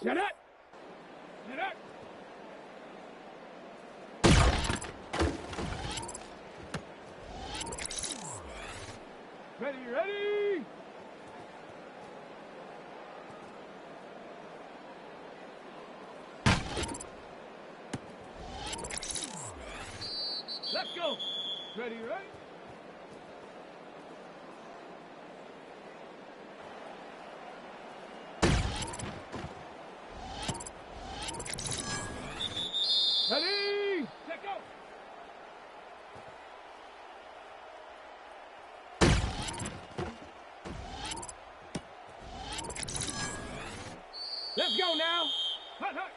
Shut up! Shut up! Ready, ready! Let's go! Ready, ready? Ready! Set go! Let's go now! Hut, hut!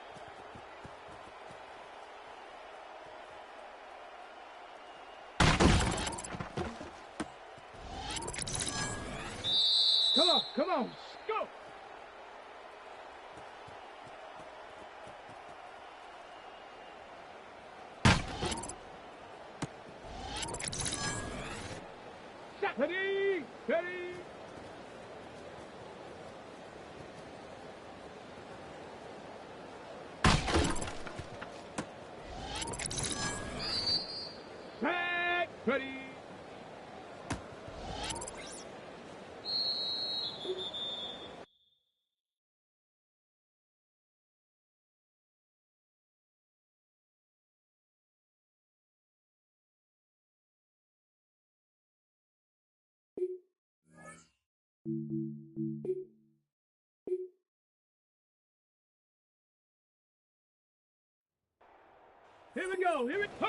Come on, go! Ready! Ready! Set! Ready! Here we go. Here we go.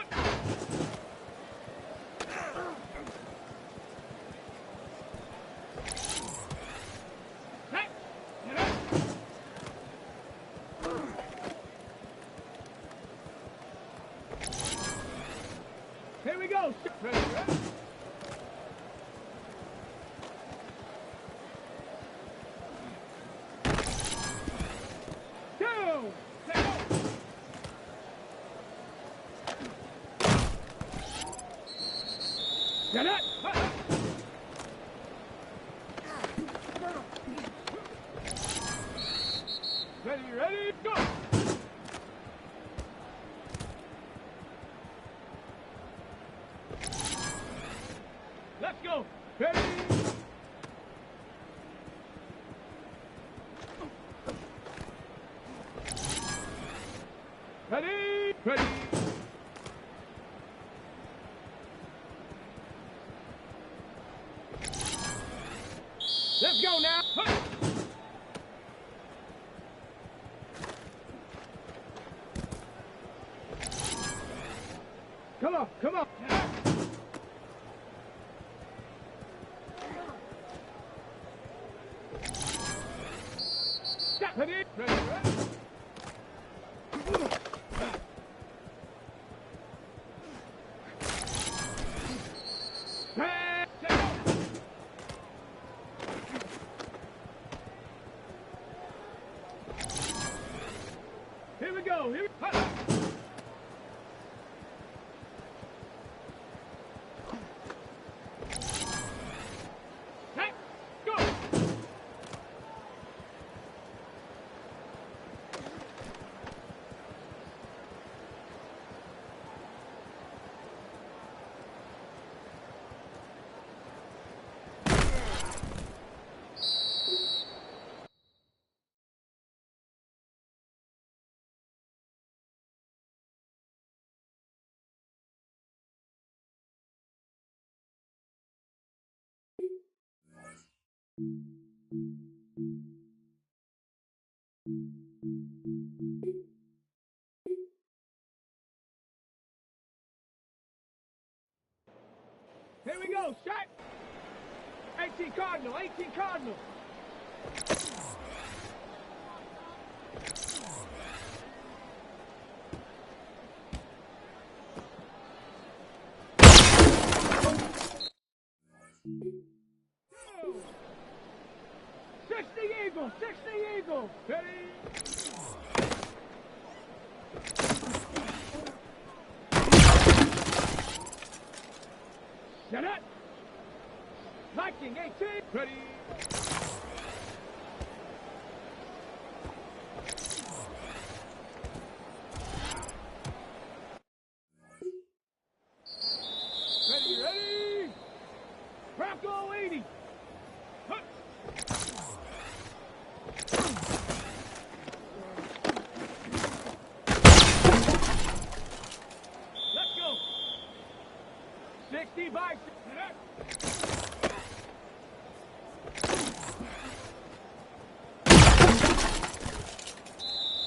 Here we go. Ready, ready? Two. Let's go. Get it. Ready, ready, go. Let's go. Ready. Ready. Ready. Let's go now. Come on, come on. Ready, ready, ready. Here we go. Here we go. Here we go, shot. 18 Cardinal, 18 Cardinal. Two. 60 Eagle, 60 Eagle. Ready? Set it. Lightning 18. Ready. Ready, ready. Bronco 80. Hut. Let's go. 60 by 6.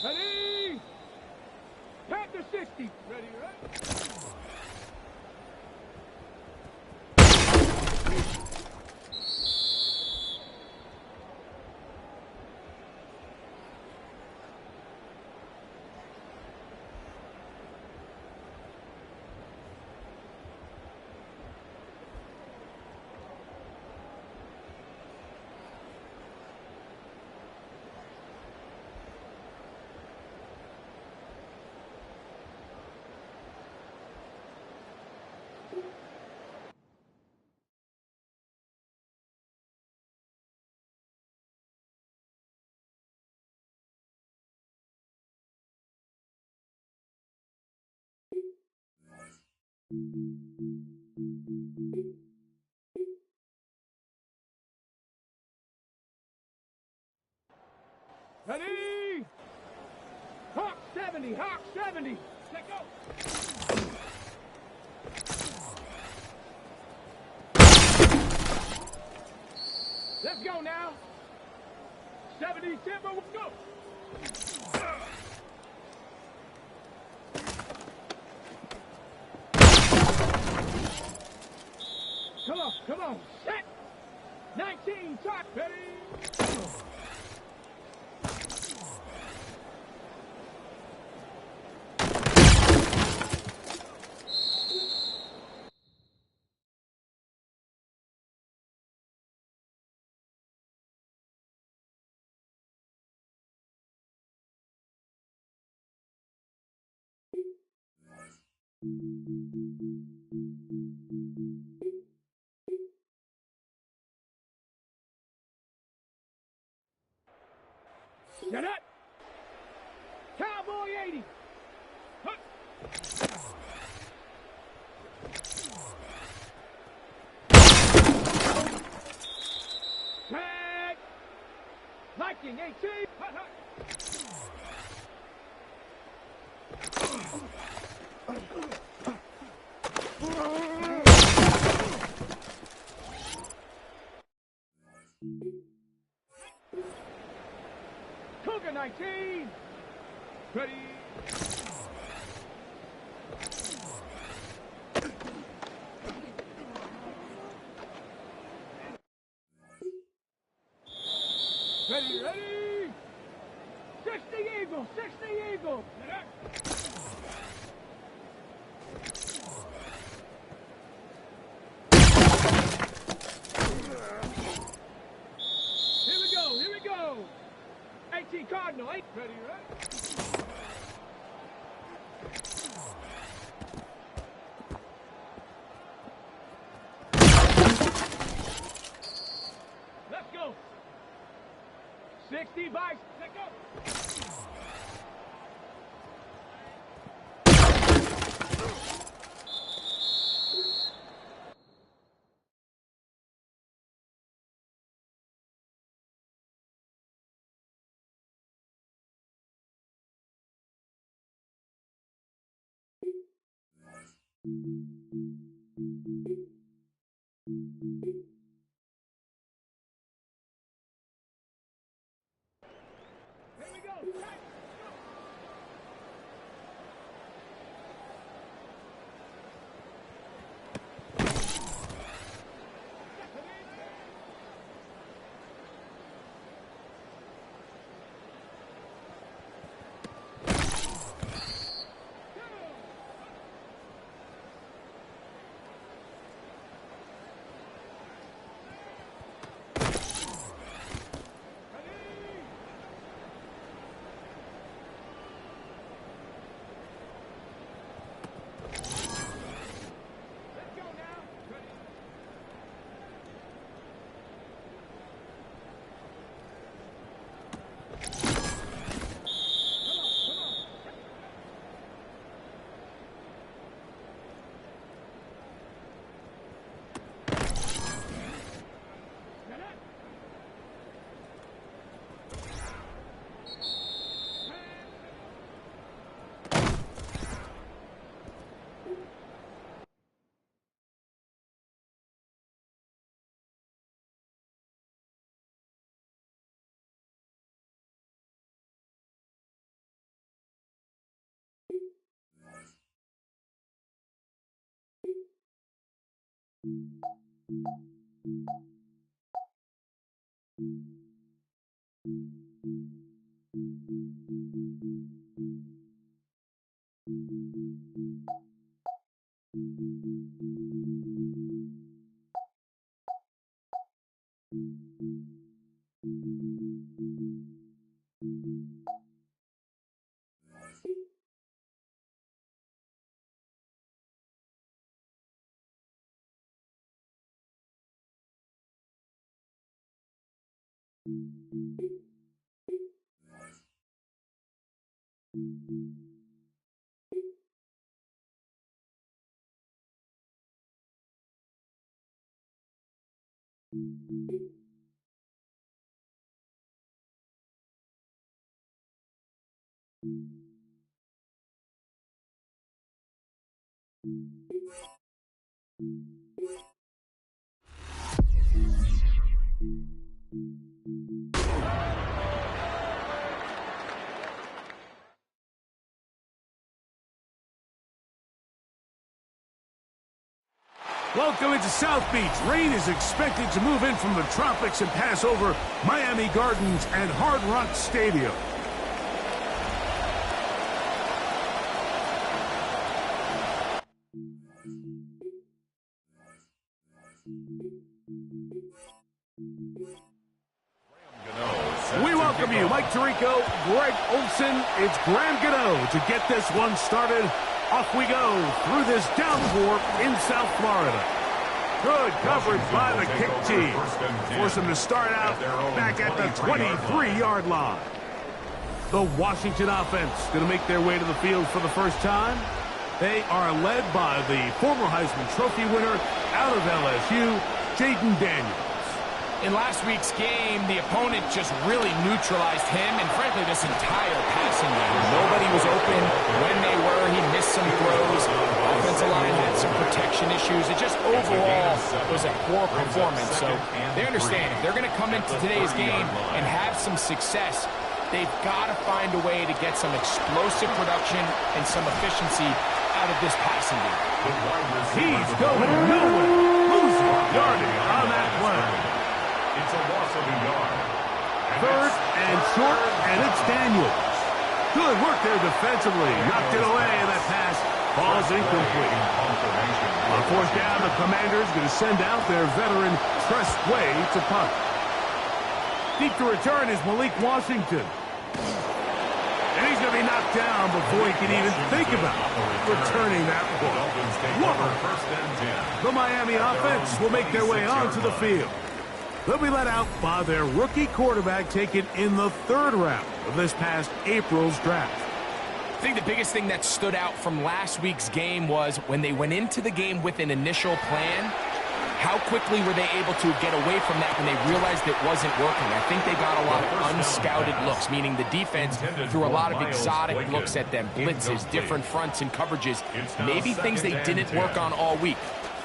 Ready? Panther 60. Ready, ready? Ready? Hawk 70, Hawk 70. Let go. Let's Let's go now. 70 timber, let's go. Come on, set. 19, top, ready. Set up. Cowboy 80. Huh. Tag. Viking 18. Hut, hut. Cougar 19. Ready. Ready, ready. 60 Eagle, 60 Eagle. Here we go. 18 Cardinal, 8. Ready, ready. Let's go. 60 Vice, let's go. Here we go. Welcome into South Beach. Rain is expected to move in from the tropics and pass over Miami Gardens and Hard Rock Stadium. We welcome you, Mike Tirico, Greg Olson. It's Graham Gano to get this one started. Off we go through this downpour in South Florida. Good coverage by the kick team. Force them to start out back at the 23-yard line. The Washington offense going to make their way to the field for the first time. They are led by the former Heisman Trophy winner out of LSU, Jaden Daniels. In last week's game, the opponent just really neutralized him and, frankly, this entire passing game. Nobody was open. When they were, he missed some throws. Offensive line had some protection issues. It just overall was a poor performance. So they understand if they're going to come into today's game and have some success, they've got to find a way to get some explosive production and some efficiency out of this passing game. He's going nowhere. Losing yardage on that play. It's a loss of a yard. Third and short, and it's Daniels. Good work there defensively. Knocked it away, and that pass falls incomplete. On fourth down, the Commanders going to send out their veteran Tress Way to punt. Deep to return is Malik Washington. And he's going to be knocked down before he can even think about returning that ball. The Miami offense will make their way onto the field. They'll be let out by their rookie quarterback taken in the third round of this past April's draft. I think the biggest thing that stood out from last week's game was when they went into the game with an initial plan, how quickly were they able to get away from that when they realized it wasn't working. I think they got a lot of unscouted looks, meaning the defense threw a lot of exotic looks at them, blitzes, different fronts and coverages, maybe things they didn't work on all week.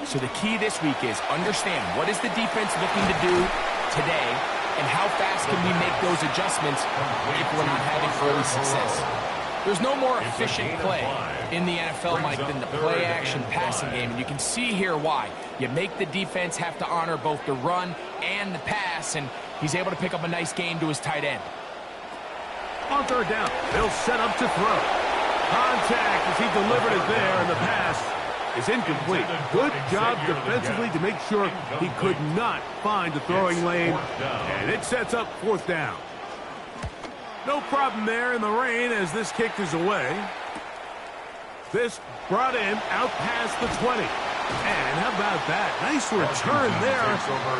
So the key this week is understand what is the defense looking to do today and how fast can we make those adjustments if we're not having early success. There's no more efficient play in the NFL, Mike, than the play-action passing game, and you can see here why. You make the defense have to honor both the run and the pass, and he's able to pick up a nice gain to his tight end. On third down, they'll set up to throw. Contact as he delivered it there, and the pass is incomplete. Good job defensively to make sure he could not find the throwing lane, and it sets up fourth down. No problem there in the rain as this kick is away. This brought him out past the 20. And how about that? Nice return there,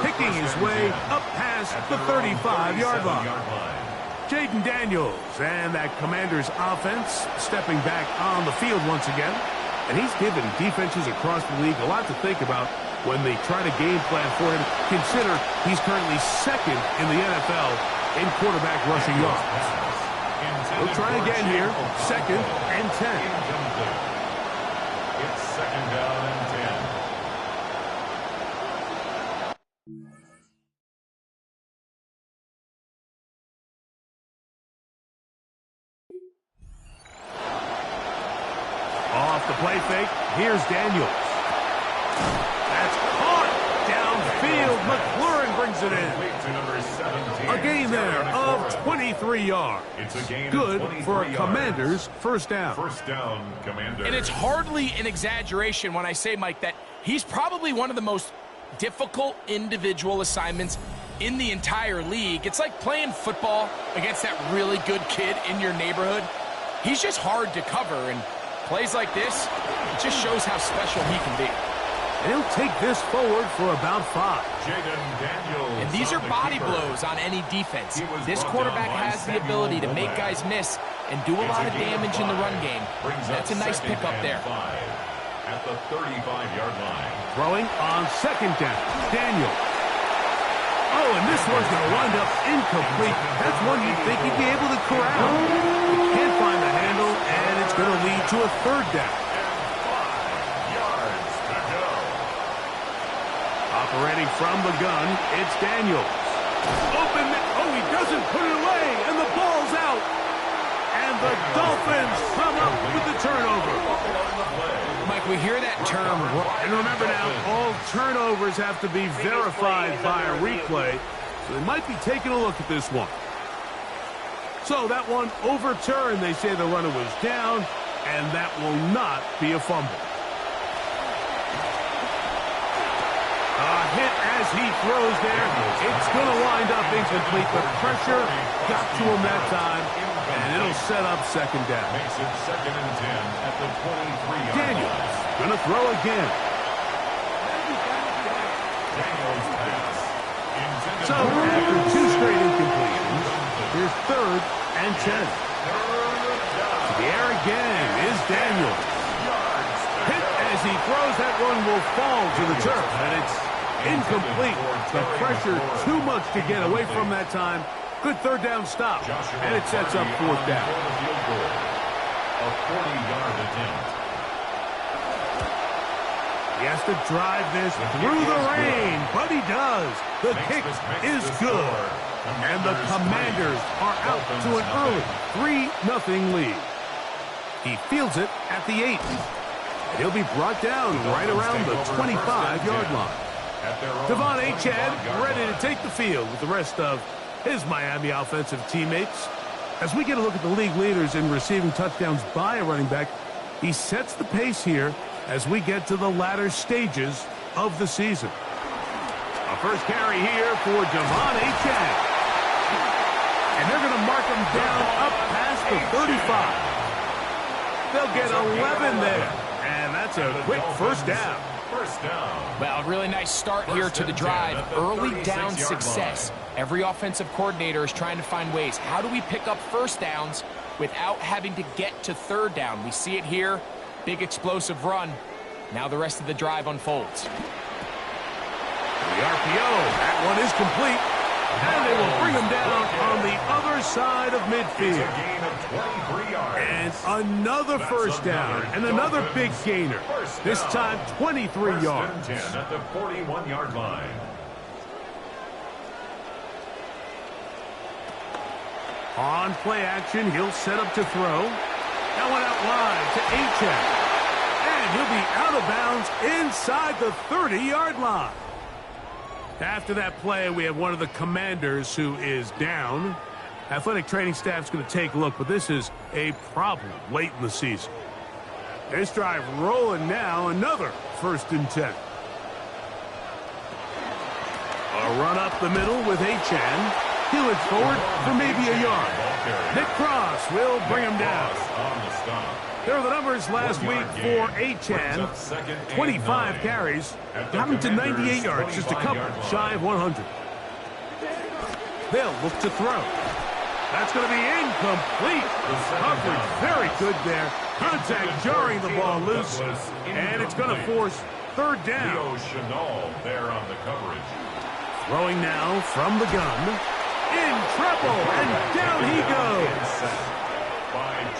picking his way up past the 35-yard line. Jaden Daniels and that Commanders offense stepping back on the field once again. And he's given defenses across the league a lot to think about when they try to game plan for him. Consider he's currently second in the NFL in quarterback rushing yards. We'll try again here. Second and 10. It's second down and 10. Off the play fake, here's Daniels. That's caught downfield. McLaurin brings it in. A gain there of 23 yards. Good for a Commander's first down. First down, Commander. And it's hardly an exaggeration when I say, Mike, that he's probably one of the most difficult individual assignments in the entire league. It's like playing football against that really good kid in your neighborhood. He's just hard to cover, and plays like this, it just shows how special he can be. And he'll take this forward for about 5. And these are body blows on any defense. This quarterback has the ability to make guys miss and do a lot of damage in the run game. That's a nice pickup there. At the 35-yard line. Throwing on second down, Daniel. Oh, and this one's going to wind up incomplete. That's one you'd think he'd be able to corral. He can't find the handle, and it's going to lead to a third down. Operating from the gun, it's Daniels. Open, oh, he doesn't put it away, and the ball's out. And the Dolphins come up with the turnover. Mike, Mike, we hear that term. And remember now, all turnovers have to be verified by a replay, so they might be taking a look at this one. So that one overturned. They say the runner was down, and that will not be a fumble. A hit as he throws there. It's going to wind up incomplete. The pressure got to him that time, and it'll set up second down. Makes it 2nd and 10 at the 23-yard line. Daniels going to throw again. Daniels pass. Intended So for after 2 straight incompletions, here's 3rd and 10. To the air again is Daniels. Hit as he throws, that one will fall to the turf, and it's incomplete. The pressure too much to get away from that time. Good 3rd down stop, and it sets up 4th down. A 40-yard attempt. He has to drive this through the rain, but he does. The kick is good, and the Commanders are out to an early 3-0 lead. He fields it at the 8. He'll be brought down right around the 25-yard line. Devon Achane ready to take the field with the rest of his Miami offensive teammates. As we get a look at the league leaders in receiving touchdowns by a running back, he sets the pace here as we get to the latter stages of the season. A first carry here for Devon Achane. And they're going to mark him down up past the 35. They'll get 11 there. And that's a quick first down. Well, really nice start here to the drive. Early down success. Every offensive coordinator is trying to find ways. How do we pick up first downs without having to get to 3rd down? We see it here. Big explosive run. Now the rest of the drive unfolds. The RPO, that one is complete. And they will bring him down on the other side of midfield. It's a gain of 23 yards. And another first down. And another big gainer. This time 23 yards. 1st and 10 at the 41-yard line. On play action, he'll set up to throw. That one out wide to Achane. And he'll be out of bounds inside the 30-yard line. After that play, we have one of the Commanders who is down. Athletic training staff's going to take a look, but this is a problem late in the season. This drive rolling now, another 1st and 10. A run up the middle with Achane. He'll look forward for maybe a yard. Nick Cross will bring him down. There are the numbers last week for Achane. 25 carries. Got him to 98 yards, just a couple shy of 100. They'll look to throw. That's going to be incomplete. Coverage very good there. Contact jarring the ball loose. And it's going to force 3rd down. There on the coverage. Throwing now from the gun. In trouble, and down he goes.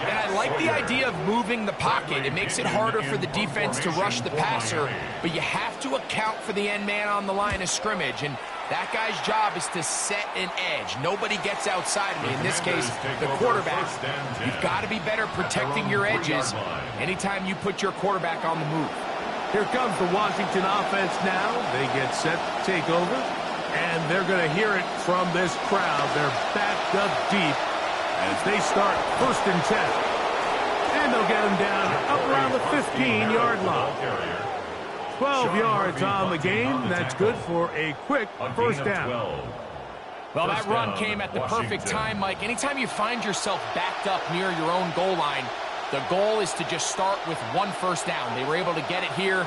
And I like the idea of moving the pocket. It makes it harder for the defense to rush the passer, but you have to account for the end man on the line of scrimmage, and that guy's job is to set an edge. Nobody gets outside me. In this case, the quarterback. You've got to be better protecting your edges anytime you put your quarterback on the move. Here comes the Washington offense now. They get set to take over, and they're going to hear it from this crowd. They're backed up deep as they start 1st and 10. And they'll get him down up around the 15-yard line. 12 yards on the game. That's good for a quick 1st down. Well, that run came at the perfect time, Mike. Anytime you find yourself backed up near your own goal line, the goal is to just start with 1 first down. They were able to get it here.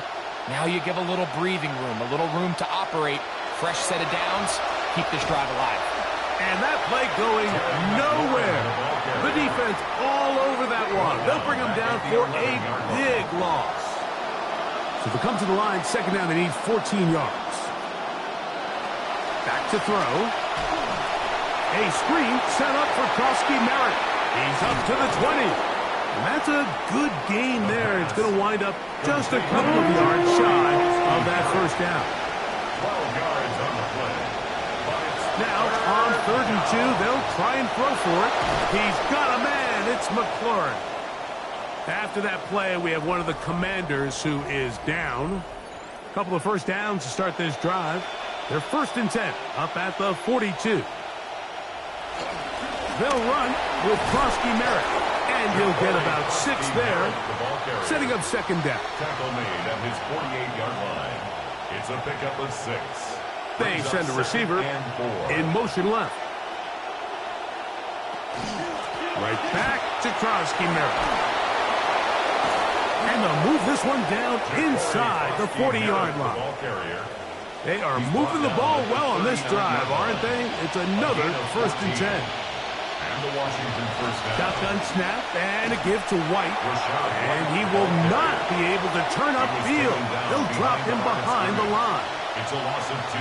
Now you give a little breathing room, a little room to operate. Fresh set of downs. Keep this drive alive. And that play going nowhere. The defense all over that one. They'll bring them down for a big loss. So they come to the line, 2nd down, they need 14 yards. Back to throw. A screen set up for Koski Merritt. He's up to the 20. And that's a good gain there. It's going to wind up just a couple of yards shy of that 1st down. 12 yards on the play. Now, on 3rd and 2, they'll try and throw for it. He's got a man. It's McLaurin. After that play, we have one of the Commanders who is down. A couple of first downs to start this drive. They're 1st and 10, up at the 42. They'll run with Krosky Merritt, and he'll get about 6 there, setting up 2nd down. Tackle made at his 48-yard line. It's a pickup of 6. They send a receiver in motion left. Right back to Krosky Merritt. And they'll move this one down inside the 40-yard line. They are moving the ball well on this drive, aren't they? It's another 1st and 10. And the Washington first down. Shotgun snap and a give to White. And he will not be able to turn upfield. They'll drop him behind the line. It's a loss of 2.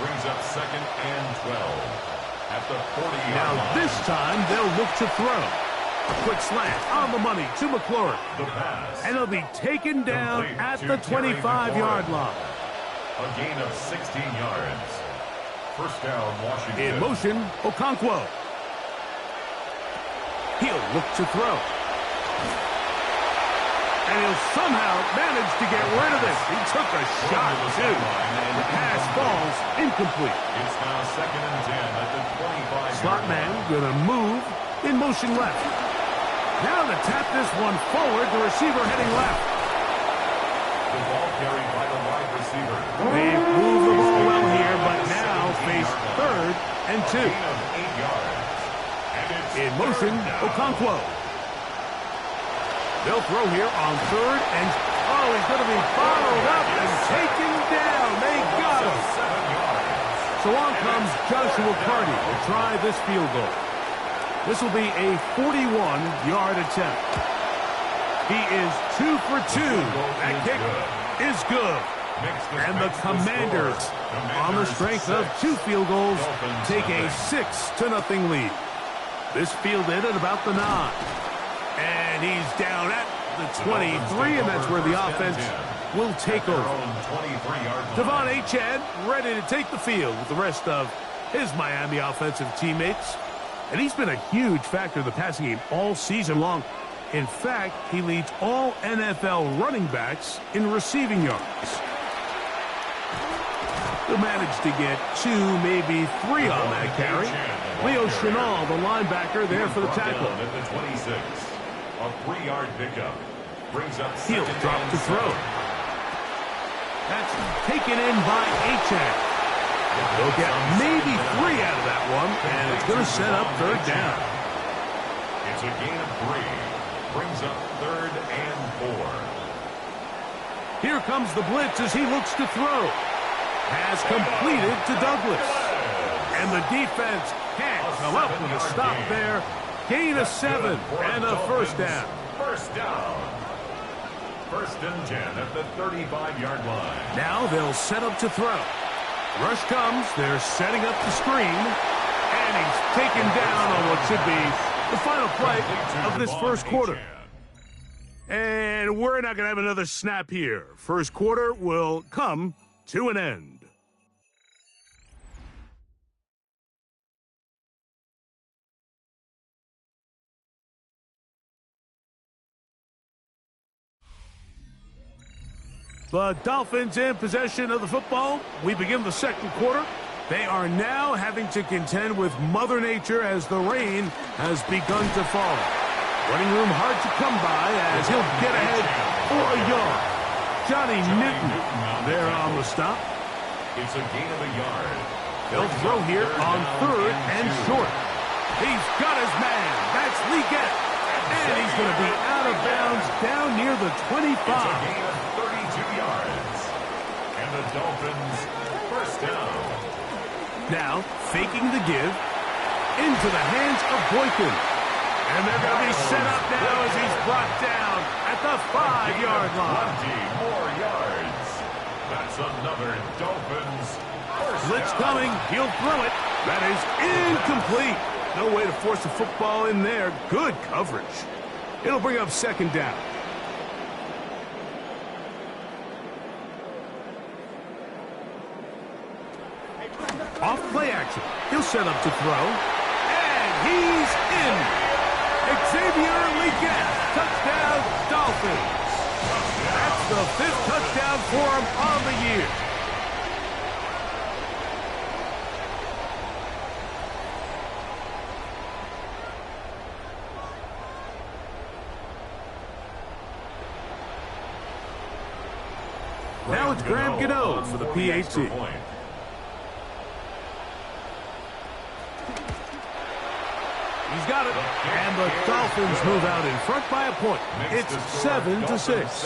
Brings up 2nd and 12. At the 40-yard now line. This time they'll look to throw. A quick slant on the money to McLaurin. The pass. And he'll be taken down at the 25-yard line. A gain of 16 yards. First down, Washington. In motion, Okonkwo. He'll look to throw. And he'll somehow manage to get rid of it. He took a shot, too. The pass falls incomplete. It's now 2nd and 10 at the 25-yard Slot man going to move in motion left. Now to tap this one forward, the receiver heading left. The ball carried by the wide receiver. They move the ball well here, but now face 3rd and 2. Gain of 8 yards. And it's In motion, Okonkwo. They'll throw here on 3rd and... Oh, he's going to be followed up and taken down. They got him. 7 yards. So on comes Joshua Carty to try this field goal. This will be a 41-yard attempt. He is 2 for 2. That kick is good. And the Commanders, on the strength of 2 field goals, take a 6-0 lead. This fielded at about the 9. And he's down at the 23, and that's where the offense will take over. Devon Achane ready to take the field with the rest of his Miami offensive teammates. And he's been a huge factor in the passing game all season long. In fact, he leads all NFL running backs in receiving yards. He'll manage to get 2, maybe 3 on that carry. Leo Chenal, the linebacker, there for the tackle. At the 26, a 3-yard pickup. Brings up He'll drop to throw. That's taken in by Achane. They'll get maybe 3 out of that one, and it's going to set up 3rd down. It's a gain of 3. Brings up 3rd and 4. Here comes the blitz as he looks to throw. Has completed to Douglas. And the defense can't come up with a stop there. Gain of 7 and a 1st down. First down. 1st and 10 at the 35-yard line. Now they'll set up to throw. Rush comes. They're setting up the screen. And he's taken down on what should be the final play of this 1st quarter. And we're not going to have another snap here. 1st quarter will come to an end. The Dolphins in possession of the football. We begin the 2nd quarter. They are now having to contend with Mother Nature as the rain has begun to fall. Running room hard to come by as he'll get ahead for a yard. Johnny Newton there on the stop. It's a gain of a yard. They'll throw here on 3rd and short. He's got his man. That's Legette. And he's going to be out of bounds down near the 25. It's a gain of 32 yards. And the Dolphins first down. Now, faking the give into the hands of Boykin. And they're going to be set up now as he's brought down at the 5-yard line. 20 more yards. That's another Dolphins first Blitz down. coming. He'll throw it. That is incomplete. No way to force the football in there. Good coverage. It'll bring up 2nd down. Off play action. He'll set up to throw. And he's in. Xavier Leggett, touchdown, Dolphins. That's the 5th touchdown for him on the year. Now it's Graham Gano for the pt. He's got it. And the Dolphins move out in front by a point. It's 7-6.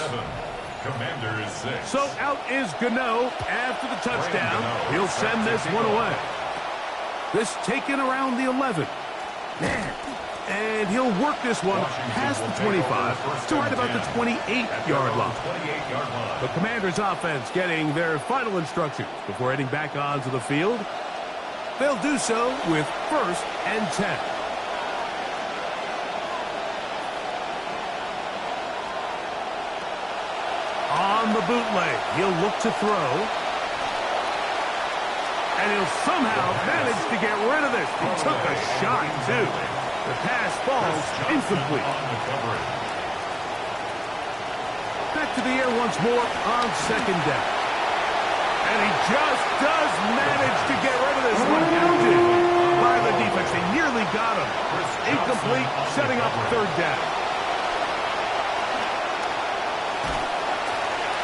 Commanders 6. So out is Gano after the touchdown. He'll send this one away. This taken around the 11. And he'll work this one past the 25 to right about the 28-yard line. The Commanders' offense getting their final instructions before heading back onto the field. They'll do so with 1st and 10. On the bootleg, he'll look to throw. And he'll somehow manage to get rid of this. He took a shot, too. The pass falls incomplete. Back to the air once more on 2nd down. And he just does manage to get rid of this one. Captured by the defense. They nearly got him. Incomplete, setting up 3rd down.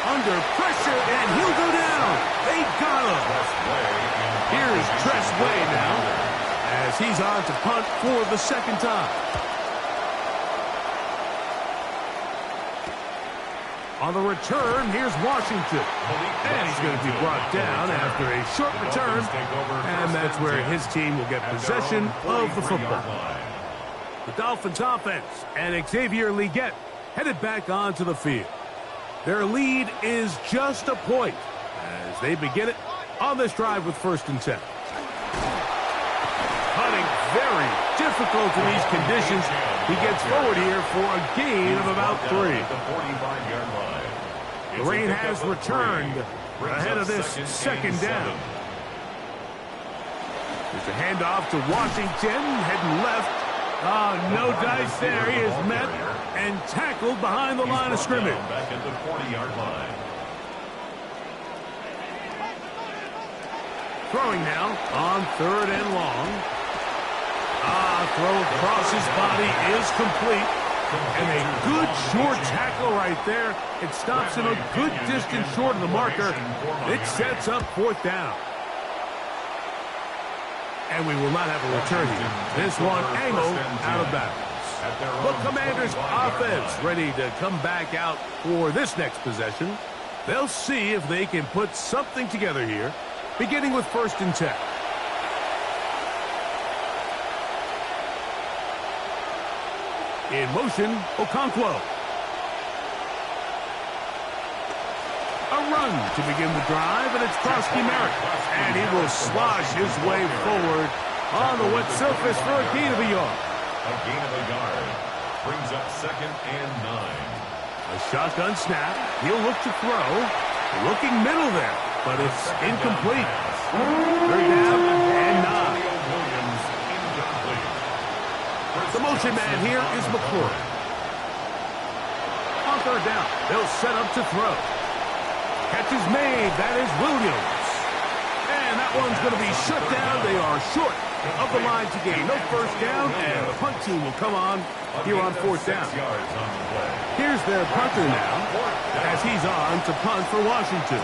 Under pressure, and he'll go down. They got him. Here's Tress Way now, as he's on to punt for the 2nd time. On the return, here's Washington. And he's going to be brought down after a short return, and that's where his team will get possession of the football. The Dolphins offense and Xavier Leggett headed back onto the field. Their lead is just a point as they begin it on this drive with 1st and 10. Hunting very difficult in these conditions. He gets forward here for a gain of about 3. The rain has returned ahead of this 2nd down. There's a handoff to Washington, heading left. No dice there. He is met and tackled behind the line of scrimmage. Back at the 40-yard line. Throwing now on 3rd and long. Throw across his body is complete. And a good short tackle right there. It stops him a good distance short of the marker. It sets up 4th down. And we will not have a return here. This one angled out of bounds. The Commanders' offense ready to come back out for this next possession. They'll see if they can put something together here, beginning with 1st and 10. In motion, Okonkwo. A run to begin the drive, and it's Krosky Merritt. And he will slosh his way forward on the wet surface for a gain of a yard. A gain of a yard brings up 2nd and 9. A shotgun snap. He'll look to throw. Looking middle there, but it's incomplete. 3rd down and 9. The motion man here is McCoy. On 3rd down, they'll set up to throw. Catch is made. That is Williams. And that one's going to be shut down. They are short of the line to gain. No 1st down, and the punt team will come on here on 4th down. Here's their punter now, as he's on to punt for Washington.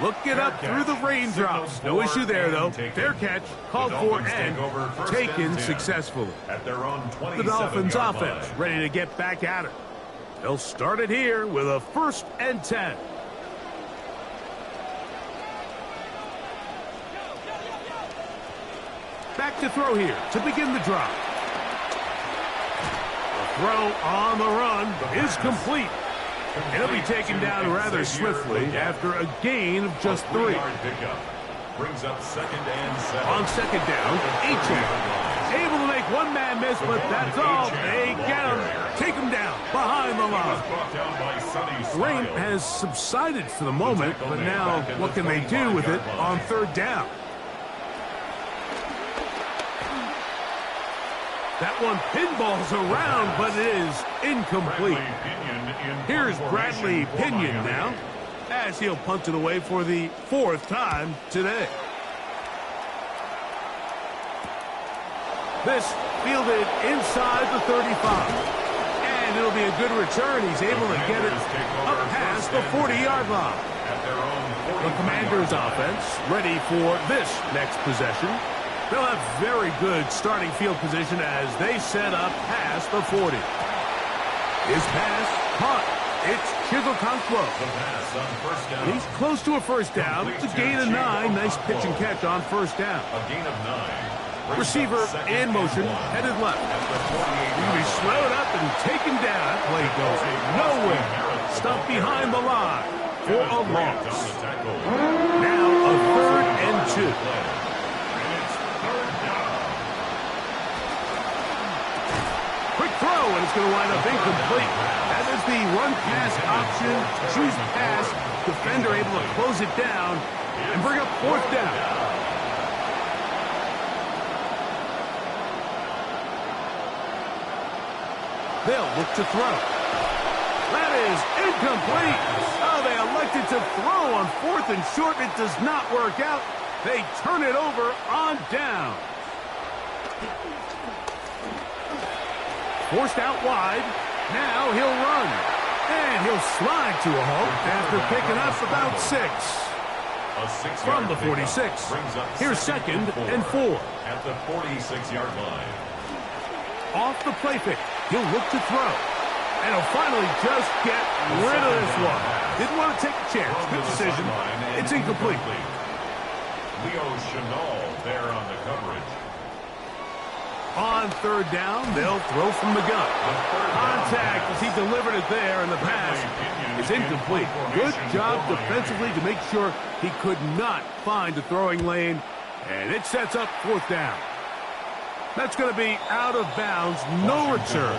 Look it up through the raindrops. No issue there, though. Fair catch, called for, and taken successfully. The Dolphins' offense ready to get back at it. They'll start it here with a 1st and 10. Back to throw here to begin the drive. The throw on the run is complete. It'll be taken down rather swiftly after a gain of just 3. Brings up 2nd and 7. On 2nd down, Achane able to make one man miss, but that's all. They get him, take him down behind the line. Rain has subsided for the moment, but now what can they do with it on 3rd down? That one pinballs around, but it is incomplete. Here's Bradley Pinion now, as he'll punt it away for the 4th time today. This fielded inside the 35. And it'll be a good return. He's able to get it up past the 40-yard line. The Commanders' offense ready for this next possession. They'll have very good starting field position as they set up past the 40. His pass caught. It's Chizokankwo. He's close to a first down. It's a gain of 9. Nice pitch and catch on first down. A gain of 9. Receiver in motion, headed left. He'll be slowed up and taken down. Play goes nowhere. Stuck behind the line for a loss. Now a 3rd and 2. Quick throw, and it's going to wind up incomplete. That is the run-pass option. Choose pass. Defender able to close it down and bring up 4th down. They'll look to throw. That is incomplete. Oh, they elected to throw on 4th and short. It does not work out. They turn it over on down. Forced out wide. Now he'll run. And he'll slide to a halt after picking up about 6. From the 46. Here's 2nd and 4. At the 46-yard line. Off the play pick. He'll look to throw. And he'll finally just get rid of this one. Didn't want to take a chance. Good decision. It's incomplete. Leo Chenal there on the coverage. On 3rd down, they'll throw from the gun. Contact as he delivered it there, and the pass is incomplete. Good job defensively to make sure he could not find a throwing lane. And it sets up 4th down. That's going to be out of bounds, no return.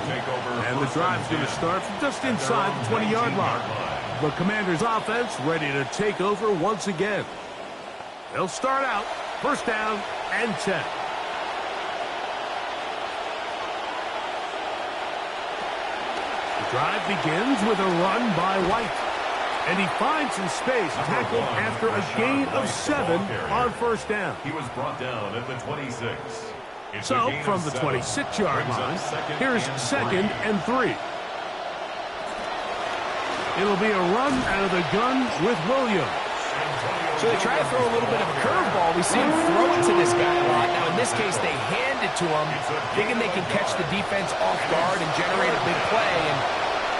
And the drive's going to start from just inside the 20-yard line. The Commanders' offense ready to take over once again. They'll start out 1st down and 10. The drive begins with a run by White. And he finds some space, tackled after a gain of 7 on 1st down. He was brought down at the 26. So, from the 26-yard line, here's 2nd and 3. It'll be a run out of the gun with Williams. So they try to throw a little bit of a curveball. We see him throw it to this guy a lot. Now, in this case, they hand it to him, thinking they can catch the defense off guard and generate a big play. And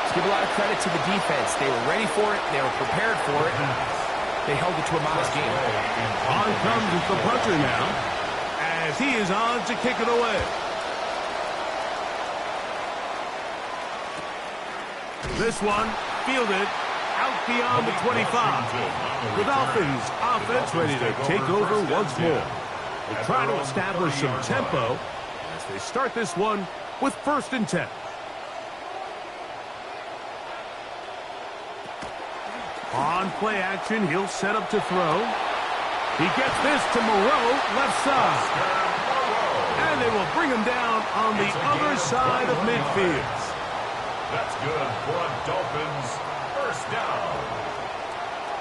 let's give a lot of credit to the defense. They were ready for it. They were prepared for it. And they held it to a modest game. On comes the puncher now, as he is on to kick it away. This one fielded out beyond the 25. The Dolphins offense ready to take over once more. They'll try to establish some tempo as they start this one with 1st and 10. On play action, he'll set up to throw. He gets this to Moreau, left side. And they will bring him down on the other side of midfield. That's good for a Dolphins 1st down.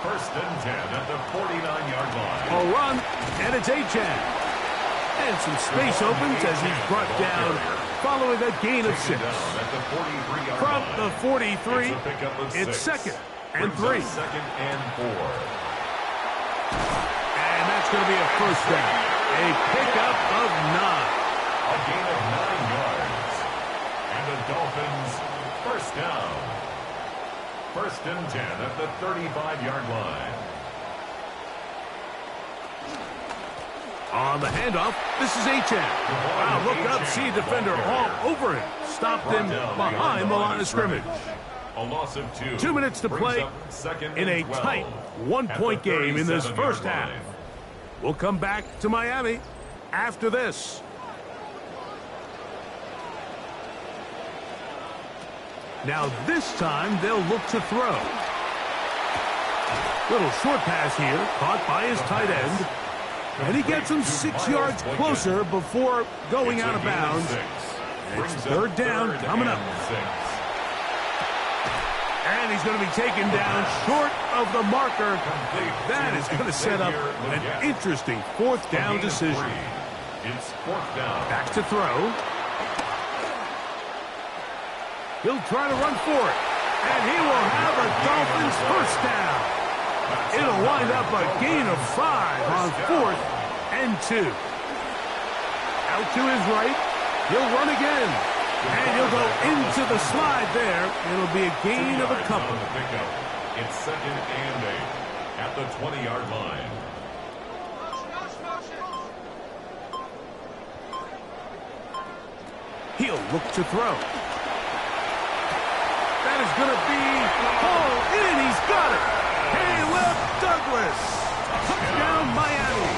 1st and 10 at the 49-yard line. A run, and it's Achan. And some space opens as he's brought down following a gain of 6. From the 43, it's 2nd and 3. 2nd and 4. And that's going to be a 1st down. A pickup of 9. A gain of 9 yards. And the Dolphins 1st down. 1st and 10 at the 35-yard line. On the handoff, this is Achan. Wow, look up, see a defender all over him. Stopped him behind the line of scrimmage. A loss of 2. 2 minutes to play in a tight 1-point game in this 1st half. We'll come back to Miami after this. Now this time they'll look to throw. Little short pass here, caught by his tight end. And he gets him 6 yards closer before going out of bounds It's third down coming up. And he's going to be taken down short of the marker. That is going to set up an interesting fourth down decision. It's fourth down. Back to throw. He'll try to run for it. And he will have a Dolphins first down. It'll wind up a gain of 5 on 4th and 2. Out to his right. He'll run again. And he'll go into the slide there. It'll be a gain of a couple. It's second and 8 at the 20-yard line. He'll look to throw. That is going to be hauled in. He's got it. Caleb Douglas. Touchdown, Miami.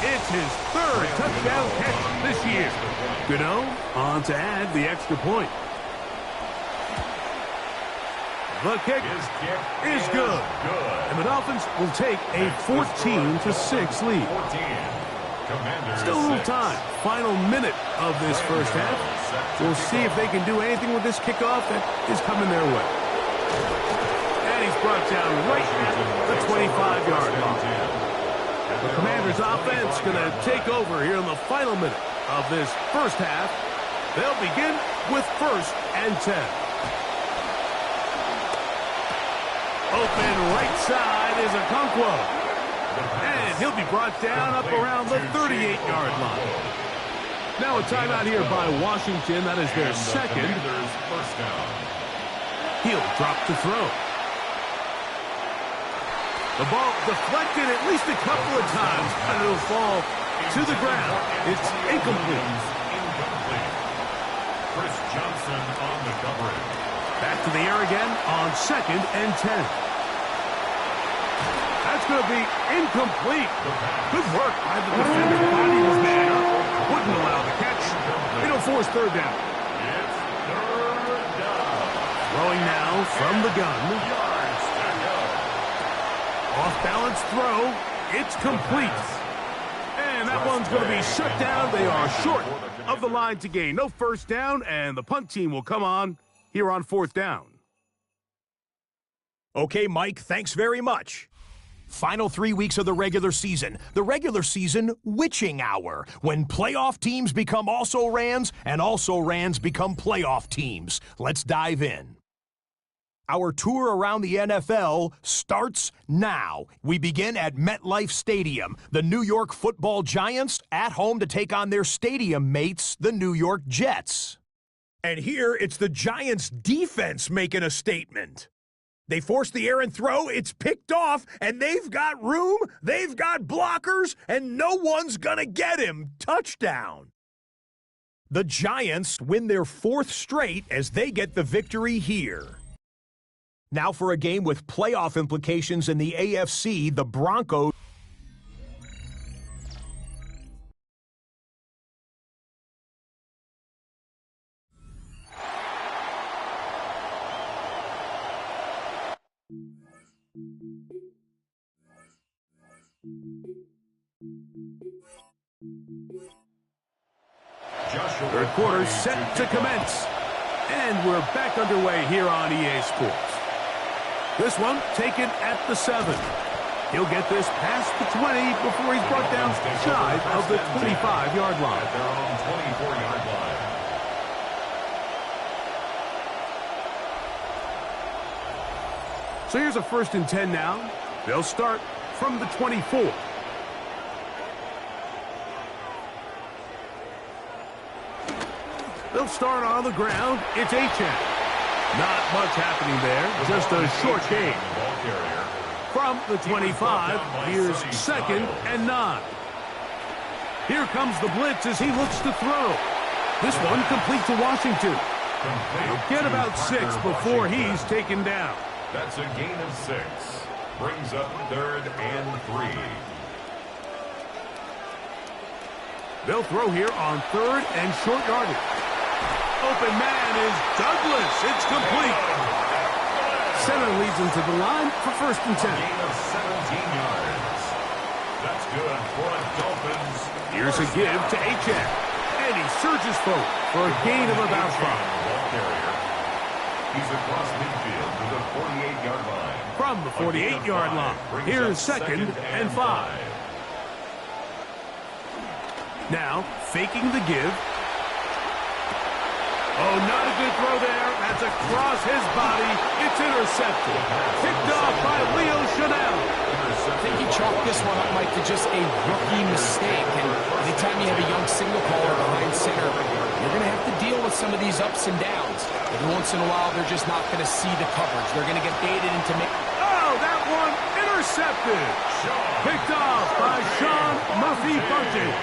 It's his third touchdown catch this year. Gano on to add the extra point. The kick is good. And the Dolphins will take a 14-6 lead. Still a little time. Final minute of this first half. We'll see if they can do anything with this kickoff that is coming their way. And he's brought down right at the 25-yard line. The Commanders' offense going to take over here in the final minute of this first half. They'll begin with 1st and 10. Open right side is Okonkwo. And he'll be brought down up around the 38-yard line. Now a timeout here by Washington. That is their second. He'll drop to throw. The ball deflected at least a couple of times, and it'll fall to the ground. It's incomplete. Chris Johnson on the coverage. Back to the air again on 2nd and 10. That's going to be incomplete. Good work by the defender. Body was man up. Wouldn't allow the catch. It'll force third down. It's third down. Throwing now from the gun. Off-balance throw. It's complete. And that one's going to be shut down. They are short of the line to gain. No first down, and the punt team will come on here on 4th down. Okay, Mike, thanks very much. Final 3 weeks of the regular season. The regular season witching hour, when playoff teams become also-rans and also-rans become playoff teams. Let's dive in. Our tour around the NFL starts now. We begin at MetLife Stadium. The New York Football Giants at home to take on their stadium mates, the New York Jets. And here it's the Giants' defense making a statement. They force the errant throw, it's picked off, and they've got room, they've got blockers, and no one's gonna get him. Touchdown. The Giants win their 4th straight as they get the victory here. Now for a game with playoff implications in the AFC, the Broncos. Third quarter set to commence. And we're back underway here on EA Sports. This one taken at the 7. He'll get this past the 20 before he's brought down shy of the 25-yard line. At their own 24-yard line. So here's a 1st and 10 now. They'll start from the 24. They'll start on the ground. It's Achane. Not much happening there. Just a short gain. From the 25, here's 2nd and 9. Here comes the blitz as he looks to throw. This one complete to Washington. He'll get about 6 before he's taken down. That's a gain of 6. Brings up 3rd and 3. They'll throw here on 3rd and short yardage. Open man is Douglas. It's complete. Center leads him to the line for 1st and 10. Gain of 17 yards. That's good for the Dolphins. Here's a give to Achane. And he surges forward for a gain of about 5. Ball carrier. He's across midfield to the 48-yard line. From the 48-yard line, here's second and 5. Now, faking the give. Oh, not a good throw there. That's across his body. It's intercepted. Picked off by Leo Chanel. I think he chalked this one up, Mike, to just a rookie mistake. And anytime you have a young signal caller behind center, you're going to have to deal with some of these ups and downs. Every once in a while, they're just not going to see the coverage. They're going to get baited into... Oh, that one intercepted. Picked off by Sean Murphy-Bunting.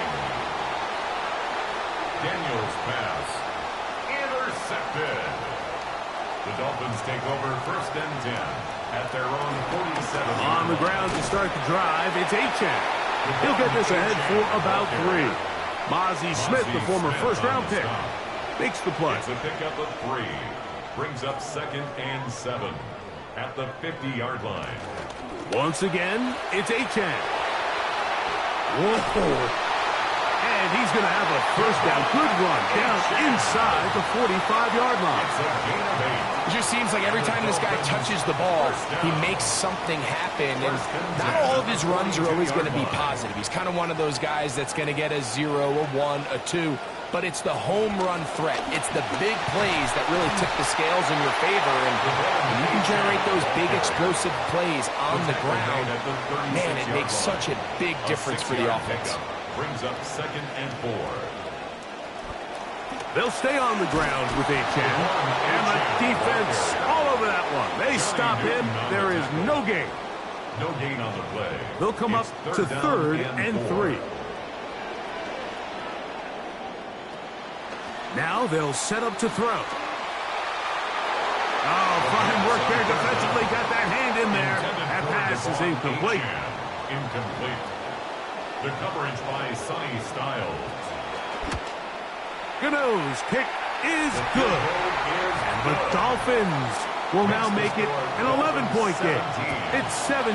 Daniels pass. Intercepted. The Dolphins take over first and 10 at their own 47. On the ground to start the drive, it's Achane. He'll get this ahead for about 3. Mozzie Smith, the former first-round pick, makes the play. It's a pickup of 3. Brings up second and 7 at the 50-yard line. Once again, it's Achane. Whoa. And he's going to have a first down. Good run down inside the 45-yard line. It's a gain of 8. It just seems like every time this guy touches the ball, he makes something happen. And not all of his runs are always going to be positive. He's kind of one of those guys that's going to get a 0, a 1, a 2. But it's the home run threat. It's the big plays that really tip the scales in your favor. And when you can generate those big explosive plays on the ground, man, it makes such a big difference for the offense. Brings up second and 4. They'll stay on the ground with Achane. And the defense all over that one. They stop him. There is no gain. No gain on the play. They'll come up to third and 3. Now they'll set up to throw. Oh, fine work there defensively. Got that hand in there. That pass is incomplete. Incomplete. The coverage by Sonny Styles. Gano's kick is good. And the Dolphins will now make it an 11-point game. It's 17-6.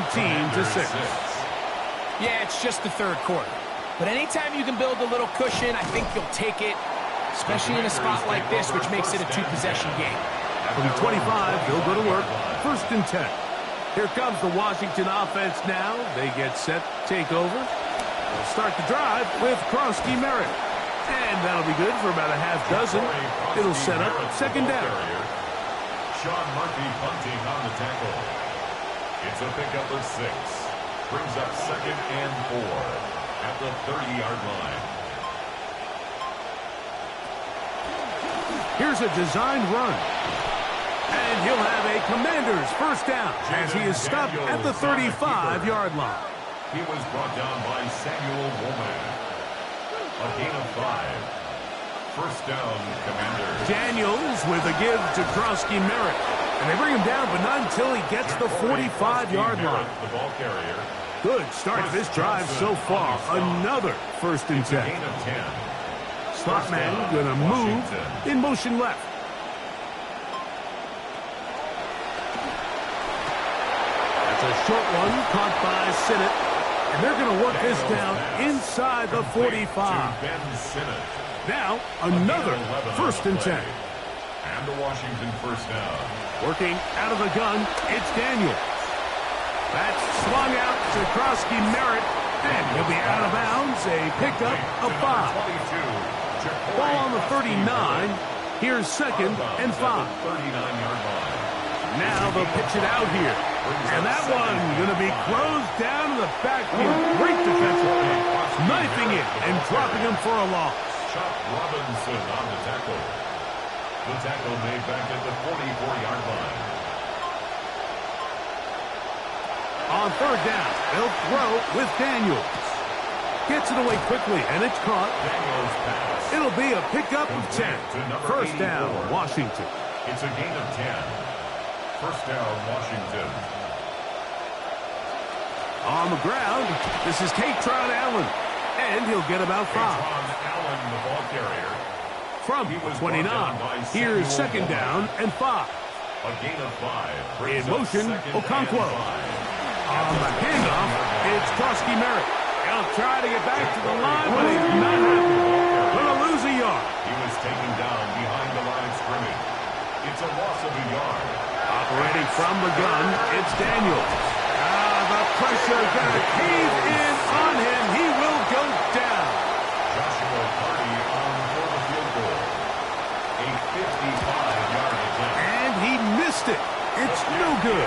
Yeah, it's just the third quarter. But anytime you can build a little cushion, I think you'll take it, especially in a spot like this, which makes it a 2-possession game. From the 25, they'll go to work. First and 10. Here comes the Washington offense now. They get set, take over. They'll start the drive with Krosky Merritt. And that'll be good for about a half dozen. It'll set up second down. Sean Murphy-Bunting on the tackle. It's a pickup of 6. Brings up second and 4 at the 30-yard line. Here's a designed run. And he'll have a Commander's first down as he is stopped at the 35-yard line. He was brought down by Samuel Womack. A gain of 5. First down, Commanders. Daniels with a give to Krosky Merritt. And they bring him down, but not until he gets the 45-yard line. The ball carrier. Good start to this drive so far. Another first and 10. Gain of 10. Slot man going to move in motion left. That's a short one caught by Sinnott. And they're going to work this down inside the 45. Now, another first and 10. And the Washington first down. Working out of the gun, it's Daniels. That's swung out to Krosky Merritt. And he'll be out of bounds. A pickup of 5. Ball on the 39. Here's second and 5. 39-yard line. Now they'll pitch it out here. And that one going to be closed down to the backfield. Great defensive play. Knifing it and dropping him for a loss. Chuck Robinson on the tackle. The tackle made back at the 44-yard line. On third down, they'll throw with Daniels. Gets it away quickly, and it's caught. Daniels pass. It'll be a pickup of 10. First down, Washington. It's a gain of 10. First down, Washington. On the ground, this is Katron Allen. And he'll get about 5. Allen, the ball carrier. From 29, here's second down and 5. A gain of 5. In motion, Okonkwo. On the handoff, it's Krosky Merritt. He'll try to get back to the line, but he's not happy. Going to lose a He was taken down behind the line of scrimmage. It's a loss of a yard. Operating from the gun, it's Daniels. The pressure gonna cave in on him. He will go down. Joshua Party on for the field goal. A 55-yard attempt. And he missed it. It's no good.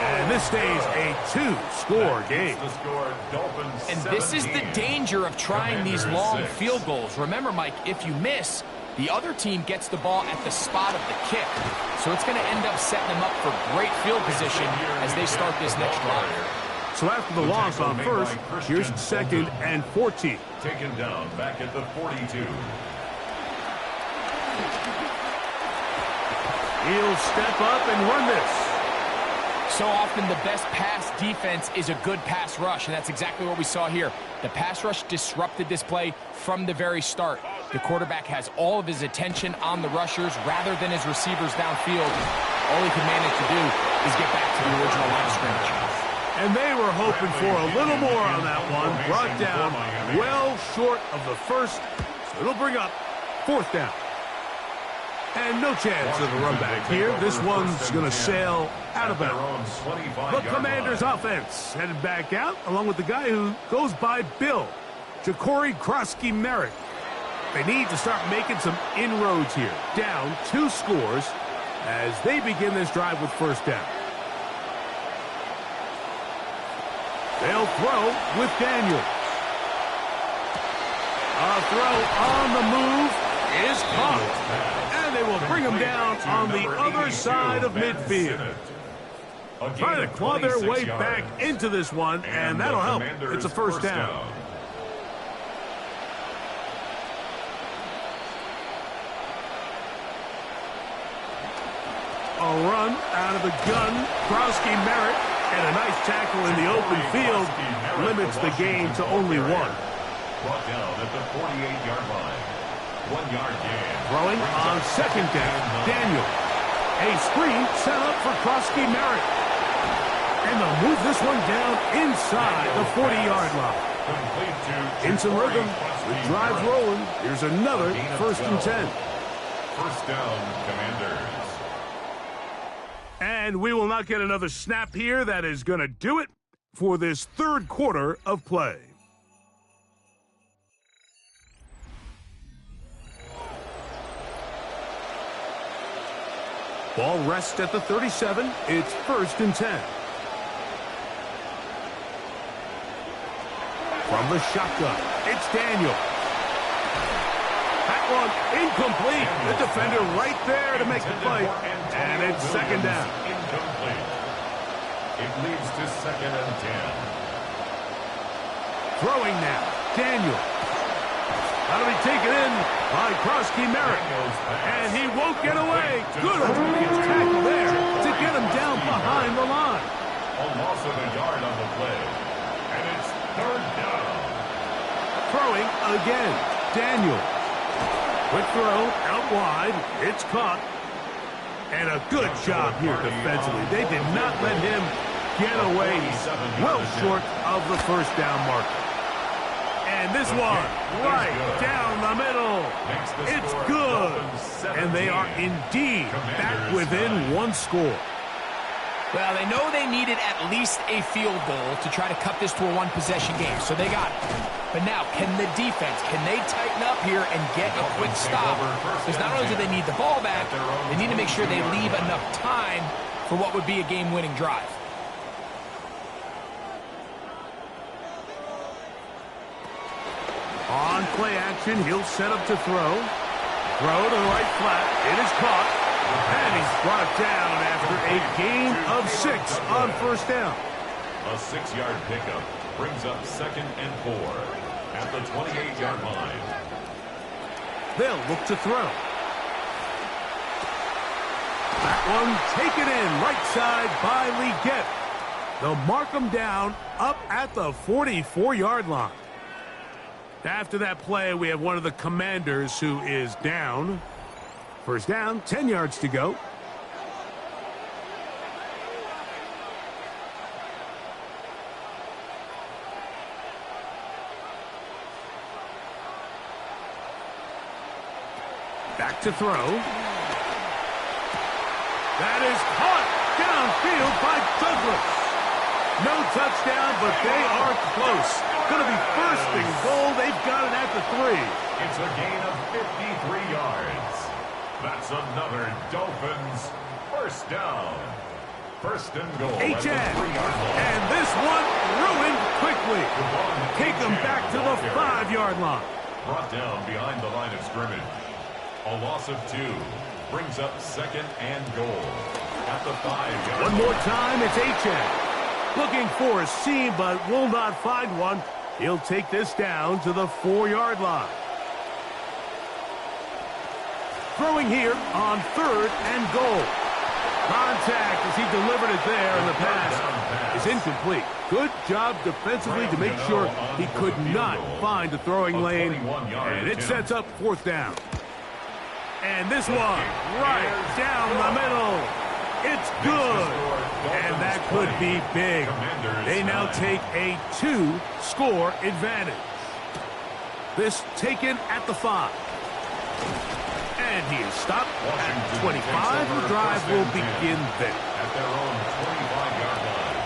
And this stays a two-score game. The score, Dolphins And this is the 17. danger of trying these Commanders long 6. field goals. Remember, Mike, if you miss, the other team gets the ball at the spot of the kick. So it's going to end up setting them up for great field position as they start this next drive. So after the loss on first, here's second and 14. Taken down back at the 42. He'll step up and run this. So often the best pass defense is a good pass rush, and that's exactly what we saw here. The pass rush disrupted this play from the very start. The quarterback has all of his attention on the rushers rather than his receivers downfield. All he could manage to do is get back to the original line of scrimmage. And they were hoping for a little more on that one. Brought down well short of the first, so it'll bring up fourth down. And no chance of a run back here. This one's going to sail out of bounds. The Commanders' offense headed back out, along with the guy who goes by Bill, Ja'Cory Krosky-Merritt. They need to start making some inroads here. Down 2 scores as they begin this drive with first down. They'll throw with Daniels. A throw on the move is caught. And they will bring him down on the other side of midfield. Trying to claw their way back into this one, and that'll help. It's a first down. A run out of the gun. Krosky-Merritt, and a nice tackle in the open field limits the game to only 1. Brought down at the 48-yard line. 1 yard gain. Throwing on second down, Daniel. A screen set up for Krosky-Merritt. And they'll move this one down inside the 40-yard line. In some rhythm, with drives rolling, here's another first and 10. First down, Commanders. And we will not get another snap here. That is going to do it for this third quarter of play. Ball rests at the 37. It's first and 10. From the shotgun, it's Daniel. That one incomplete. The defender right there to make the play. And it's second down. Incomplete. It leads to second and 10. Throwing now, Daniel. That'll be taken in by Krosky-Merritt. And he won't get away. Good obedience tackle there to get him down behind the line. A loss of a yard on the play. And it's third down. Throwing again, Daniel. Quick throw out wide. It's caught. And a good job here defensively. They did not let him get away well short of the first down marker. And this one, right down the middle. It's good. And they are indeed back within 1 score. Well, they know they needed at least a field goal to try to cut this to a 1-possession game, so they got it. But now, can the defense, can they tighten up here and get a quick stop? Because not only do they need the ball back, they need to make sure they leave enough time for what would be a game-winning drive. On play action, he'll set up to throw. Throw to the right flat. It is caught. And he's brought down after a gain of 6 on first down. A 6-yard pickup brings up second and 4 at the 28-yard line. They'll look to throw. That one taken in right side by Leggett. They'll mark him down up at the 44-yard line. After that play, we have one of the Commanders who is down. First down, 10 yards to go. Back to throw. That is caught downfield by Douglas. No touchdown, but they are close. Going to be first and goal. They've got it at the 3. It's a gain of 53 yards. That's another Dolphins first down. First and goal. And this one ruined quickly. Take them back to the 5-yard line. Brought down behind the line of scrimmage. A loss of 2 brings up second and goal at the 5-yard line. One more time, it's Achane. Looking for a seam, but will not find one. He'll take this down to the 4-yard line. Throwing here on 3rd and goal. Contact as he delivered it there, and the pass is incomplete. Good job defensively to make sure he could not find the throwing lane, and it sets up 4th down. And this one, right down the middle. It's good, and that could be big. They now take a 2-score advantage. This taken at the 5. And he is stopped at 25. The drive will begin there. At their own 25-yard line.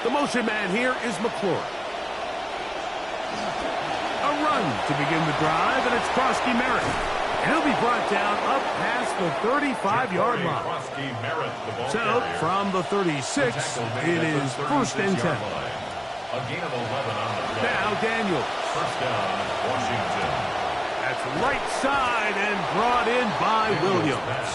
The motion man here is McLaurin. A run to begin the drive, and it's Krosky Merritt. And he'll be brought down up past the 35-yard line. So, from the 36, it is 1st and 10. A gain of 11 on the play. Now Daniels. First down, Washington. That's right side and brought in by Williams.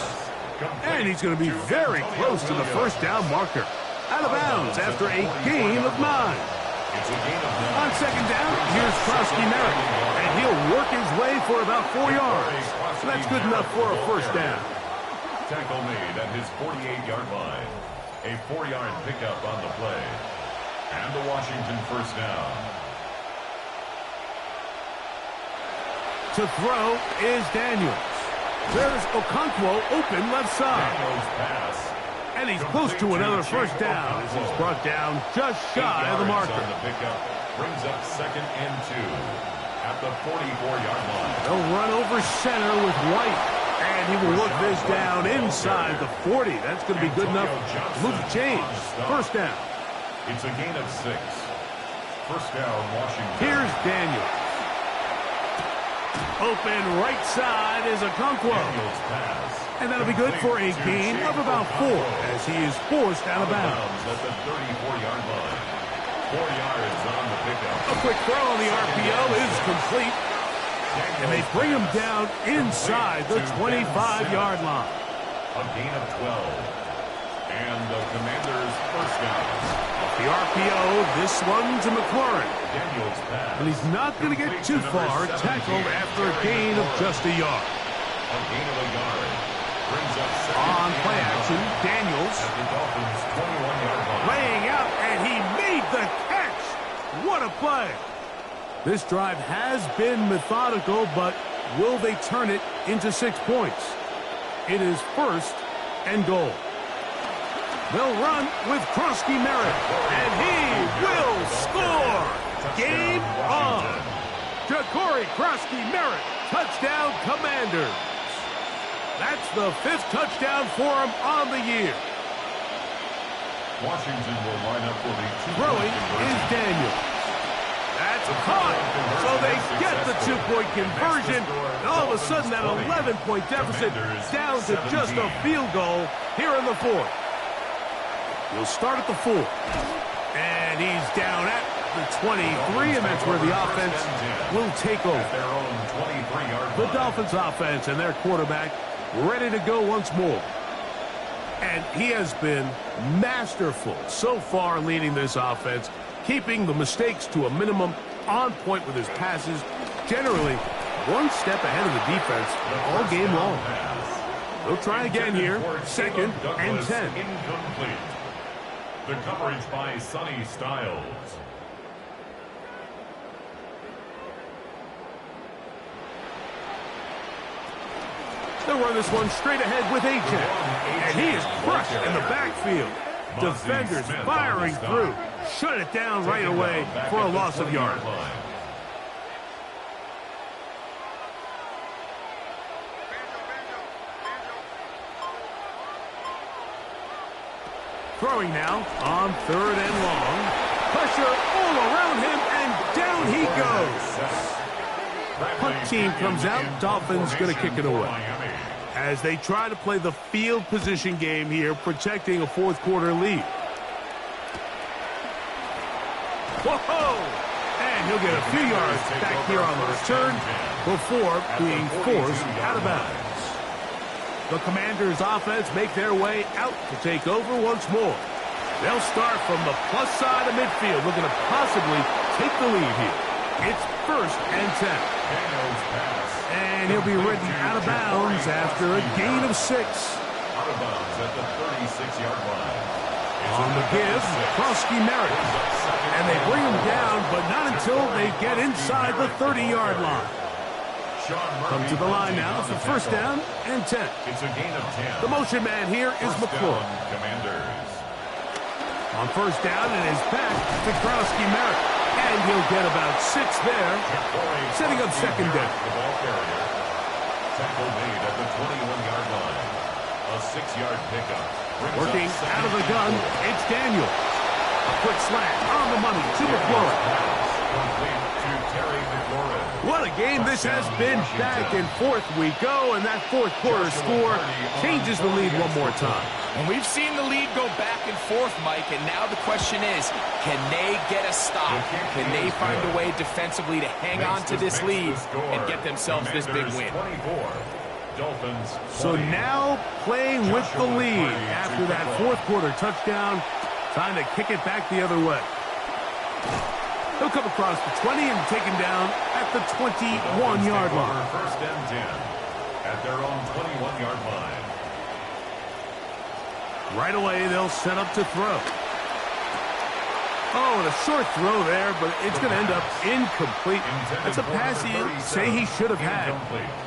And he's going to be very close to the first down marker. Out of bounds after a gain of 9. On second down, here's Krosky Merritt. And he'll work his way for about 4 yards. So that's good enough for a first down. Tackle made at his 48-yard line. A 4-yard pickup on the play. And the Washington first down. To throw is Daniels. There's Okonkwo open left side. Daniels pass. And he's close to another first down as he's brought down just shy of the marker. On the pickup brings up second and 2 at the 44-yard line. They'll run over center with White. And he will work this down inside the 40. That's going to be good enough. Move the change. First down. It's a gain of 6. First down, Washington. Here's Daniels. Open right side is Okonkwo. Daniels pass. And that'll be good for a gain of about 4 as he is forced out of bounds. At the 34-yard line. 4 yards on the pickup. A quick throw on the RPO is complete. And they bring him down inside the 25-yard line. A gain of 12. And the Commanders' first down. The RPO, this one to McLaurin. Daniels pass. And he's not going to get too far, tackled after a gain of just a yard. A gain of a yard. Brings up second. On play action, Daniels. At the Dolphins' 21-yard line. Laying out, and he made the catch. What a play. This drive has been methodical, but will they turn it into 6 points? It is 1st and goal. They'll run with Krosky Merritt, and he will score. Game on. Ja'Cory Krosky Merritt, touchdown Commanders. That's the 5th touchdown for him on the year. Washington will line up for the Throwing is Daniels. That's caught. So they get the 2-point conversion. And all of a sudden, that 11-point deficit down to just a field goal here in the 4th. He'll start at the 4. And he's down at the 23, and that's where the offense will take over. The Dolphins offense and their quarterback ready to go once more. And he has been masterful so far leading this offense, keeping the mistakes to a minimum, on point with his passes, generally one step ahead of the defense all game long. They'll try again here, 2nd and 10. Incomplete. The coverage by Sonny Styles. They'll run this one straight ahead with Achane. And he is crushed in the backfield. Defenders firing through. Shut it down right away for a loss of yards. Throwing now on 3rd and long. Pressure all around him, and down he goes. Punt team comes out. Dolphins going to kick it away. As they try to play the field position game here, protecting a 4th quarter lead. Whoa! And he'll get a few yards back here on the return before being forced out of bounds. The Commanders' offense make their way out to take over once more. They'll start from the plus side of midfield, looking to possibly take the lead here. It's 1st and 10. And he'll be ridden out of bounds after a gain of 6. Out of bounds at the 36-yard line. On the give, Krosky Merritt. And they bring him down, but not until they get inside the 30-yard line. Come to the line now for 1st down and 10. It's a gain of 10. The motion man here is McClure. Commanders. On 1st down, and is back to Krosky Merritt. And he'll get about 6 there, setting up 2nd down. The ball carrier. Tackle made at the 21-yard line. A 6-yard pickup. Working out of the gun, it's Daniel. A quick slant on the money to McClure. Complete to Terry McLaurin. What a game this has been. Back and forth we go, and that 4th quarter score changes the lead one more time. And we've seen the lead go back and forth, Mike, and now the question is, can they get a stop? Can they find a way defensively to hang on to this lead and get themselves this big win? So now playing with the lead after that 4th quarter touchdown, trying to kick it back the other way. He'll come across the 20 and taken down at the 21-yard line. 1st and 10 at their own 21-yard line. Right away, they'll set up to throw. Oh, and a short throw there, but it's going to end up incomplete. That's a pass he'd say he should have had.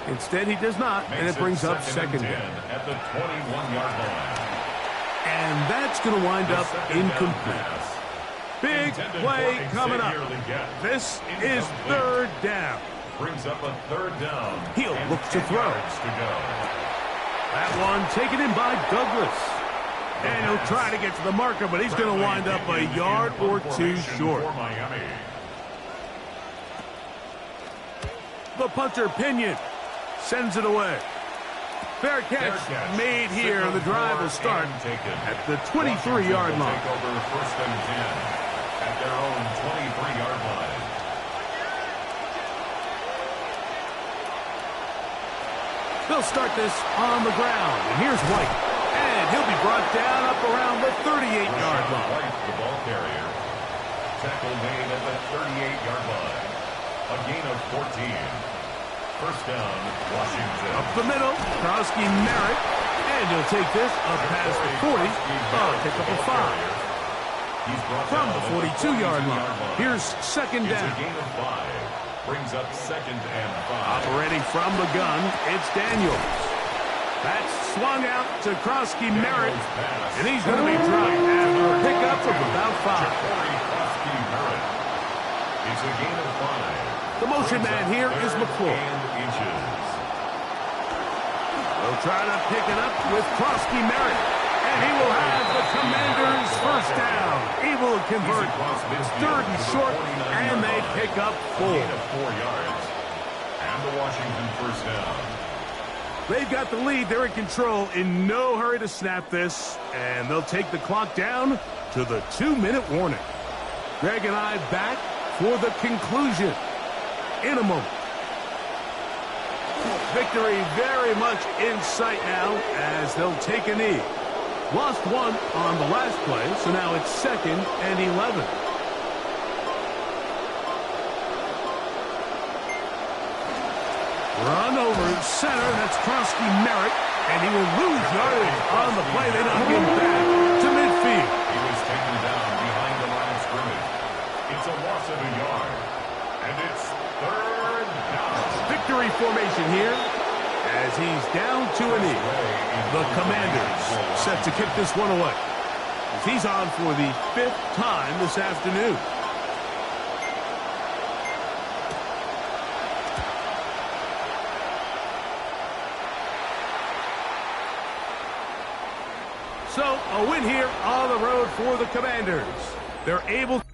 Instead, he does not, and it brings up 2nd down. At the 21-yard line. And that's going to wind up incomplete. Big play coming up. This is 3rd down. Brings up a 3rd down. He'll look to throw. That one taken in by Douglas. And he'll try to get to the marker, but he's going to wind up a yard or 2 short. The punter, Pinion, sends it away. Fair catch made here. The drive will start at the 23-yard line. Take over 1st and 10 at their own 23-yard line. They'll start this on the ground. And here's White. And he'll be brought down up around the 38-yard line. White, the ball carrier. Tackle made at the 38-yard line. A gain of 14. 1st down, Washington. Up the middle, Krosky Merritt. And he'll take this up past the 40. Pick up a 5. From the 42-yard line. Here's 2nd down. It's a gain of 5. Brings up 2nd and 5. Operating from the gun, it's Daniels. That's swung out to Krosky Merritt, and he's going to be dropped after a pickup of about 5. It's a gain of 5. The motion man here is McClure. They'll try to pick it up with Krosky Merritt, and he will have the Commanders' 1st down. He will convert 3rd and short, and they pick up 4. Gain of 4 yards, and the Washington 1st down. They've got the lead. They're in control. In no hurry to snap this. And they'll take the clock down to the 2-minute warning. Greg and I back for the conclusion in a moment. Victory very much in sight now as they'll take a knee. Lost 1 on the last play, so now it's 2nd and 11. Run over center, that's Krosky Merritt, and he will lose yardage on the play. They knock him back to midfield. He was taken down behind the line of scrimmage. It's a loss of a yard, and it's 3rd down. Victory formation here as he's down to a knee. The Commanders set to kick this one away. He's on for the 5th time this afternoon. So, a win here on the road for the Commanders. They're able to